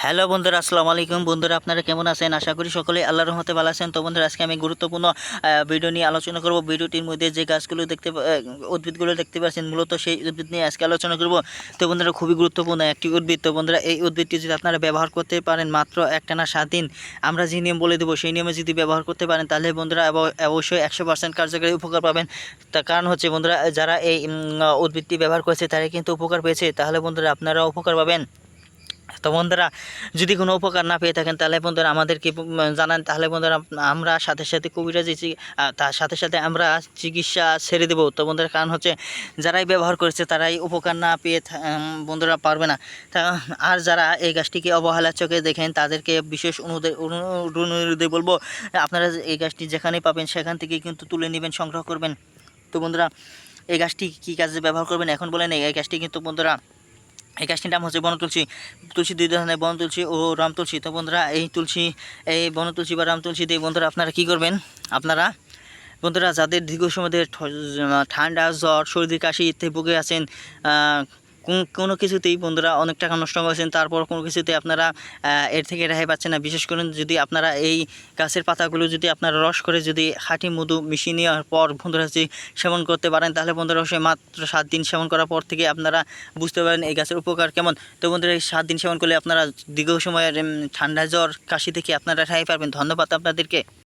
Hello বন্ধুরা, আসসালামু আলাইকুম। বন্ধুরা, আপনারা কেমন আছেন? আশা করি সকলেই আল্লাহর রহমতে ভালো আছেন। তো বন্ধুরা, আজকে আমি গুরুত্বপূর্ণ ভিডিও নিয়ে আলোচনা করব। ভিডিওটির মধ্যে যে গাছগুলো উদ্ভিদগুলো দেখতে পাচ্ছেন, মূলত সেই উদ্ভিদ নিয়ে আজকে আলোচনা করব। তো বন্ধুরা, খুবই গুরুত্বপূর্ণ একটি উদ্ভিদ। তো বন্ধুরা, এই উদ্ভিদটি যদি আপনারা ব্যবহার করতে পারেন মাত্র একটানা 7 দিন, আমরা যে নিয়ম বলে দেবো সেই নিয়মে যদি ব্যবহার করতে পারেন, তাহলে বন্ধুরা অবশ্যই 100% কার্যকরী উপকার পাবেন। তার কারণ হচ্ছে বন্ধুরা, যারা এই উদ্ভিদটি ব্যবহার করেছে তারাই কিন্তু উপকার পেয়েছে। তাহলে বন্ধুরা, আপনারাও উপকার পাবেন। তো বন্ধুরা, যদি কোনো উপকার না পেয়ে থাকেন তাহলে বন্ধুরা আমাদেরকে জানান। তাহলে বন্ধুরা আমরা সাথে সাথে কবিরাজি তার সাথে সাথে আমরা চিকিৎসা ছেড়ে দেবো। তো বন্ধুরা, কারণ হচ্ছে যারাই ব্যবহার করেছে তারাই উপকার না পেয়ে বন্ধুরা পারবে না। তা আর যারা এই গাছটিকে অবহেলার চোখে দেখেন তাদেরকে বিশেষ অনুরোধে বলবো, আপনারা এই গাছটি যেখানেই পাবেন সেখান থেকে কিন্তু তুলে নেবেন, সংগ্রহ করবেন। তো বন্ধুরা, এই গাছটি কী কাজে ব্যবহার করবেন এখন বলেন। এই গাছটি কিন্তু বন্ধুরা, এই গাছটির নাম হচ্ছে বনতুলসী। তুলসী দুই ধরনের, বনতুলসী ও রামতুলসী। তো বন্ধুরা, এই বনতুলসী বা রামতুলসী দিয়ে বন্ধুরা আপনারা কী করবেন, আপনারা বন্ধুরা যাদের দীর্ঘ সময় ধরে ঠান্ডা, জ্বর, সর্দি, কাশি ইত্যাদি ভুগে আছেন, কোনো কিছুতেই বন্ধুরা অনেক টাকা নষ্ট করেছেন, তারপর কোনো কিছুতে আপনারা এর থেকে রেহাই পাচ্ছেন না, বিশেষ করে যদি আপনারা এই গাছের পাতাগুলো যদি আপনারা রস করে যদি খাঁটি মধু মিশিয়ে নেওয়ার পর বন্ধুরা যদি সেবন করতে পারেন, তাহলে বন্ধুরা অবশ্যই মাত্র 7 দিন সেবন করার পর থেকে আপনারা বুঝতে পারেন এই গাছের উপকার কেমন। তো বন্ধুরা, এই 7 দিন সেবন করলে আপনারা দীর্ঘ সময়ের ঠান্ডা, জ্বর, কাশি থেকে আপনারা রেহাই পাবেন। ধন্যবাদ আপনাদেরকে।